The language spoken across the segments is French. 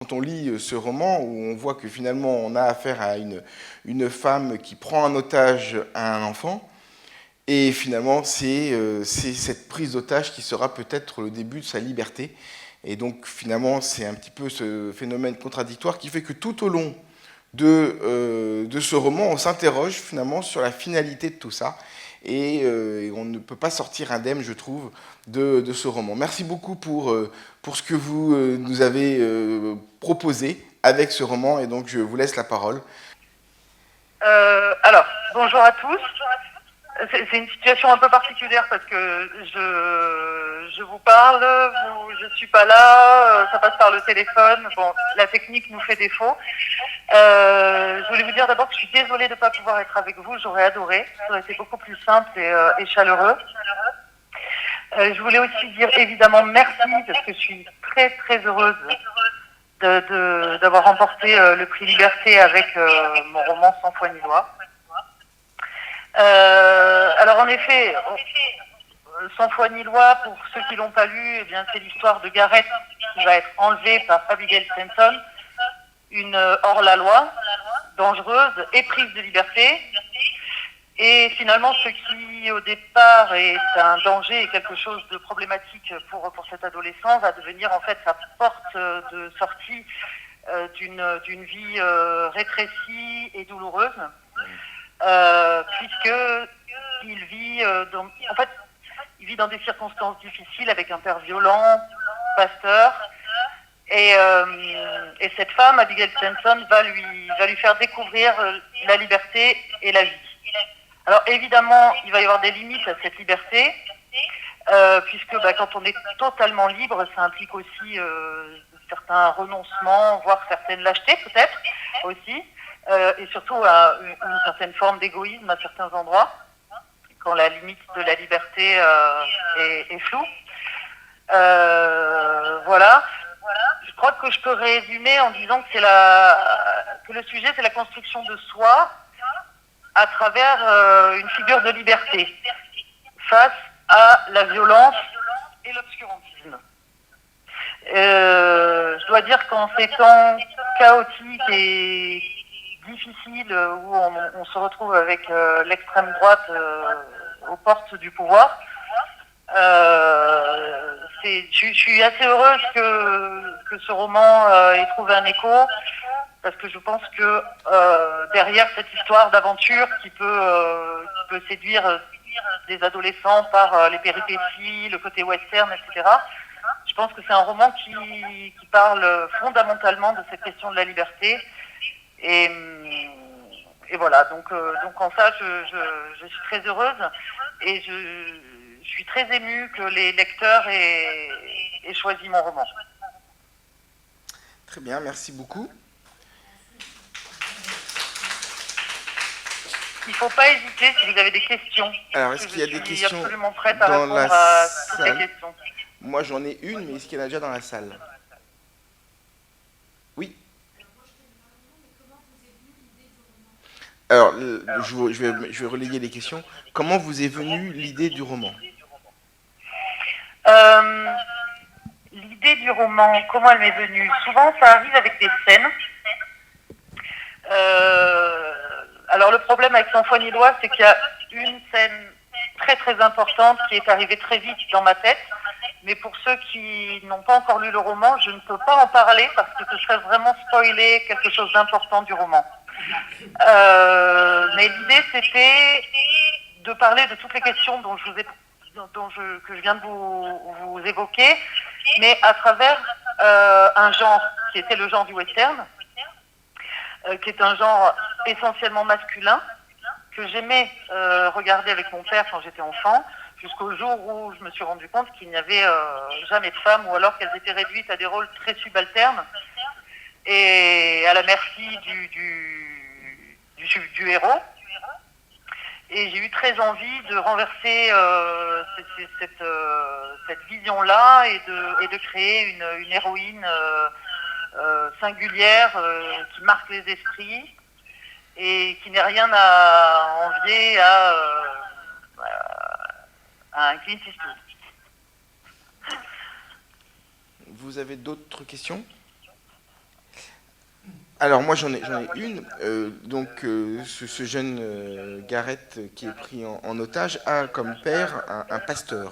quand on lit ce roman, où on voit que finalement on a affaire à une femme qui prend en otage un enfant, et finalement c'est cette prise d'otage qui sera peut-être le début de sa liberté. Et donc finalement c'est un petit peu ce phénomène contradictoire qui fait que tout au long de ce roman, on s'interroge finalement sur la finalité de tout ça. Et on ne peut pas sortir indemne, je trouve, de ce roman. Merci beaucoup pour ce que vous nous avez proposé avec ce roman, et donc je vous laisse la parole. Alors, bonjour à tous. C'est une situation un peu particulière parce que je vous parle, je ne suis pas là, ça passe par le téléphone. Bon, la technique nous fait défaut. Je voulais vous dire d'abord que je suis désolée de ne pas pouvoir être avec vous. J'aurais adoré. Ça aurait été beaucoup plus simple et chaleureux. Je voulais aussi dire évidemment merci parce que je suis très très heureuse d'avoir remporté le prix Liberté avec mon roman Sans foi ni loi. Alors en effet, Sans foi ni loi, pour ceux qui l'ont pas lu, eh bien c'est l'histoire de Gareth qui va être enlevée par Abigail Stanton, une hors-la-loi, dangereuse et prise de liberté. Et finalement, ce qui au départ est un danger et quelque chose de problématique pour cet adolescent va devenir en fait sa porte de sortie d'une vie rétrécie et douloureuse, puisque il vit il vit dans des circonstances difficiles avec un père violent, pasteur, et cette femme, Abigail Stanton, va lui faire découvrir la liberté et la vie. Alors évidemment, il va y avoir des limites à cette liberté, puisque quand on est totalement libre, ça implique aussi certains renoncements, voire certaines lâchetés peut-être aussi, et surtout une certaine forme d'égoïsme à certains endroits, quand la limite de la liberté est floue. Voilà. Je crois que je peux résumer en disant que le sujet, c'est la construction de soi à travers une figure de liberté face à la violence et l'obscurantisme. Je dois dire qu'en ces temps chaotiques et difficiles où on se retrouve avec l'extrême droite aux portes du pouvoir, je suis assez heureuse que ce roman ait trouvé un écho, parce que je pense que derrière cette histoire d'aventure qui peut séduire des adolescents par les péripéties, le côté western, etc., je pense que c'est un roman qui parle fondamentalement de cette question de la liberté. Et voilà, donc en ça, je suis très heureuse, et je suis très émue que les lecteurs aient choisi mon roman. Très bien, merci beaucoup. Il ne faut pas hésiter si vous avez des questions. Alors, est-ce qu'il y a des questions je suis absolument prête à dans répondre la à toutes les salle? questions. Moi, j'en ai une, mais est-ce qu'il y en a déjà dans la salle? Oui. Alors, je vais relayer les questions. Comment vous est venue l'idée du roman? L'idée du roman, comment elle m'est venue? Souvent, ça arrive avec des scènes. Alors, le problème avec Sans foi ni loi, c'est qu'il y a une scène très très importante qui est arrivée très vite dans ma tête. Mais pour ceux qui n'ont pas encore lu le roman, je ne peux pas en parler parce que ce serait vraiment spoiler quelque chose d'important du roman. Mais l'idée, c'était de parler de toutes les questions que je viens de vous évoquer, mais à travers un genre qui était le genre du western, qui est un genre essentiellement masculin, que j'aimais regarder avec mon père quand j'étais enfant, jusqu'au jour où je me suis rendu compte qu'il n'y avait jamais de femmes, ou alors qu'elles étaient réduites à des rôles très subalternes et à la merci du héros. Et j'ai eu très envie de renverser cette vision-là et de créer une héroïne singulière qui marque les esprits et qui n'est rien à envier à un Clint Eastwood. Vous avez d'autres questions? Alors moi j'en ai une. Ce jeune Gareth qui est pris en otage a comme père un pasteur.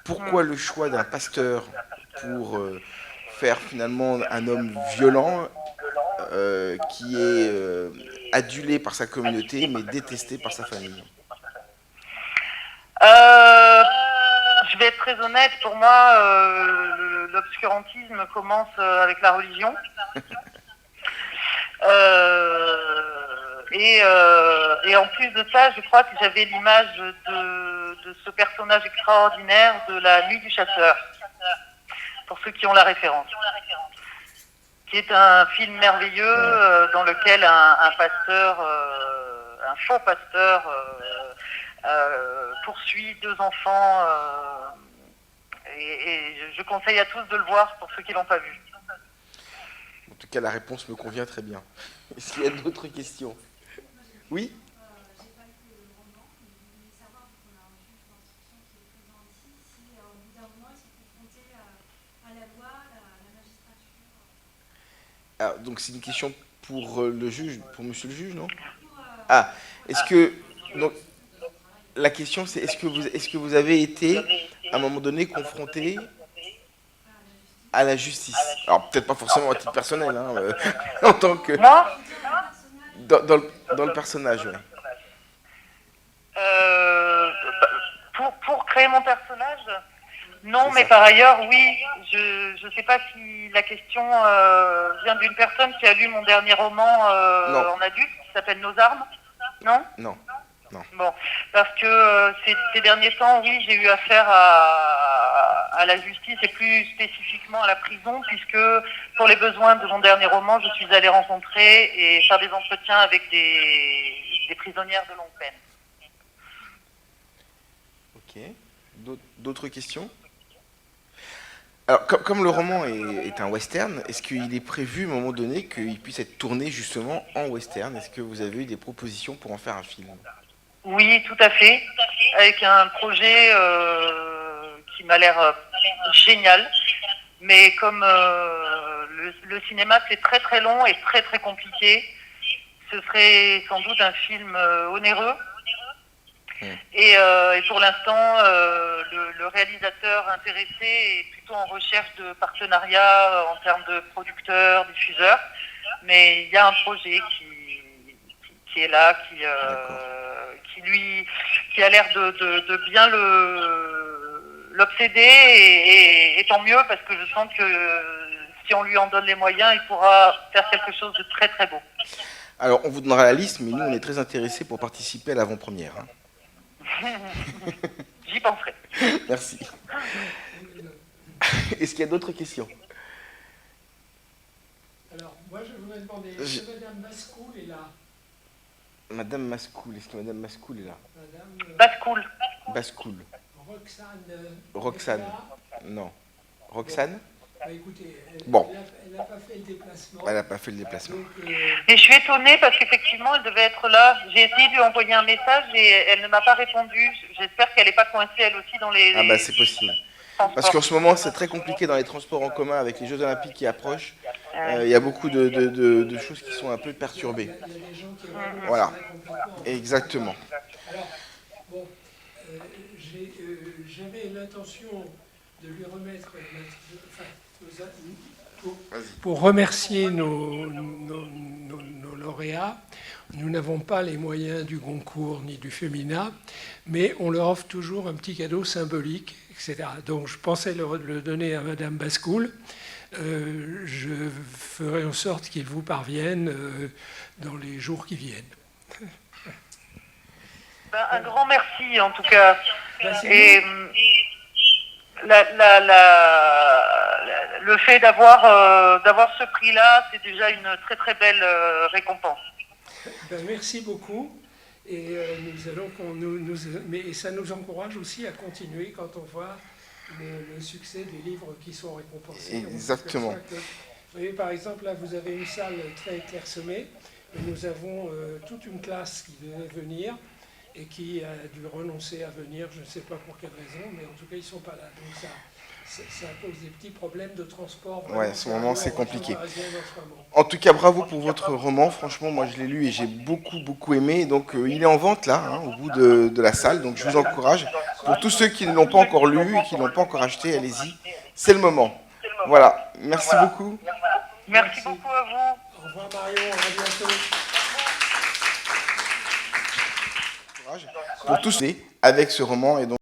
Pourquoi le choix d'un pasteur pour faire finalement un homme violent qui est adulé par sa communauté mais détesté par sa famille? Je vais être très honnête, pour moi, l'obscurantisme commence avec la religion. Et en plus de ça, je crois que j'avais l'image de ce personnage extraordinaire de La Nuit du Chasseur, pour ceux qui ont la référence, qui est un film merveilleux dans lequel un pasteur, un faux pasteur, poursuit 2 enfants. Et je conseille à tous de le voir pour ceux qui ne l'ont pas vu. En tout cas, la réponse me convient très bien. Est-ce qu'il y a d'autres questions? Oui? J'ai pas lu le roman, mais je voulais savoir, vu qu'on a un juge d'instruction qui est présent ici, si au bout d'un moment ils sont confrontés à la loi, à la magistrature. Ah, donc c'est une question pour le juge, pour monsieur le juge, non? Ah, est-ce que... Donc, la question c'est est-ce que vous avez été à un moment donné confronté à la justice? Alors peut-être pas forcément à titre personnel, hein, en tant que... Moi, Dans le personnage, oui. Pour créer mon personnage, non, C'est mais ça. par ailleurs, oui. Je ne sais pas si la question vient d'une personne qui a lu mon dernier roman Non. en adulte, qui s'appelle Nos armes. Non? Non. Bon, parce que ces derniers temps, oui, j'ai eu affaire à la justice et plus spécifiquement à la prison, puisque pour les besoins de mon dernier roman, je suis allée rencontrer et faire des entretiens avec des prisonnières de longue peine. Ok. D'autres questions? Alors, comme le roman est un western, est-ce qu'il est prévu à un moment donné qu'il puisse être tourné justement en western? Est-ce que vous avez eu des propositions pour en faire un film? Oui, tout à fait, avec un projet qui m'a l'air génial, mais comme le cinéma c'est très très long et très très compliqué, ce serait sans doute un film onéreux. Et pour l'instant, le réalisateur intéressé est plutôt en recherche de partenariats en termes de producteurs, diffuseurs, mais il y a un projet qui est là, qui a l'air de bien l'obséder, et tant mieux parce que je sens que si on lui en donne les moyens, il pourra faire quelque chose de très très beau. Alors, on vous donnera la liste, mais nous, on est très intéressés pour participer à l'avant-première. Hein. J'y penserai. Merci. Est-ce qu'il y a d'autres questions? Alors, moi, je voudrais demander, est-ce que Madame Mascoul est là? Madame Mascoul, est-ce que Madame Mascoul est là? Madame Bascoul. Bascoul. Roxane. Roxane. Non. Roxane? Bah, écoutez, Bon. Elle n'a pas fait le déplacement. Elle n'a pas fait le déplacement. Donc, Et je suis étonnée parce qu'effectivement, elle devait être là. J'ai essayé de lui envoyer un message et elle ne m'a pas répondu. J'espère qu'elle n'est pas coincée elle aussi dans les... Ah bah c'est possible. Parce qu'en ce moment, c'est très compliqué dans les transports en commun avec les Jeux Olympiques qui approchent. Il y a beaucoup de choses qui sont un peu perturbées. il y a des gens qui ont Voilà. complètement. Exactement. Alors, bon, j'avais l'intention de lui remettre, pour remercier nos lauréats. Nous n'avons pas les moyens du Goncourt ni du Femina, mais on leur offre toujours un petit cadeau symbolique, etc. Donc je pensais le donner à Madame Bascoul. Je ferai en sorte qu'il vous parvienne dans les jours qui viennent. Un grand merci en tout cas. Et le fait d'avoir ce prix-là, c'est déjà une très très belle récompense. Merci beaucoup. Et nous allons, mais ça nous encourage aussi à continuer quand on voit le succès des livres qui sont récompensés. Exactement. Vous voyez, par exemple, là, vous avez une salle très clairsemée. Et nous avons toute une classe qui devait venir. et qui a dû renoncer à venir, je ne sais pas pour quelle raison, mais en tout cas, ils ne sont pas là. Donc ça pose des petits problèmes de transport. Ouais, en ce moment, c'est compliqué. En ce moment. En tout cas, bravo pour votre roman. Franchement, moi, je l'ai lu et j'ai beaucoup aimé. Donc, il est en vente là, hein, au bout de la salle. Donc, je vous encourage. Pour tous ceux qui ne l'ont pas encore lu et qui ne l'ont pas encore acheté, allez-y. C'est le moment. Voilà. Merci beaucoup. Merci beaucoup à vous. Au revoir Marion, à bientôt. Pour tous avec ce roman et donc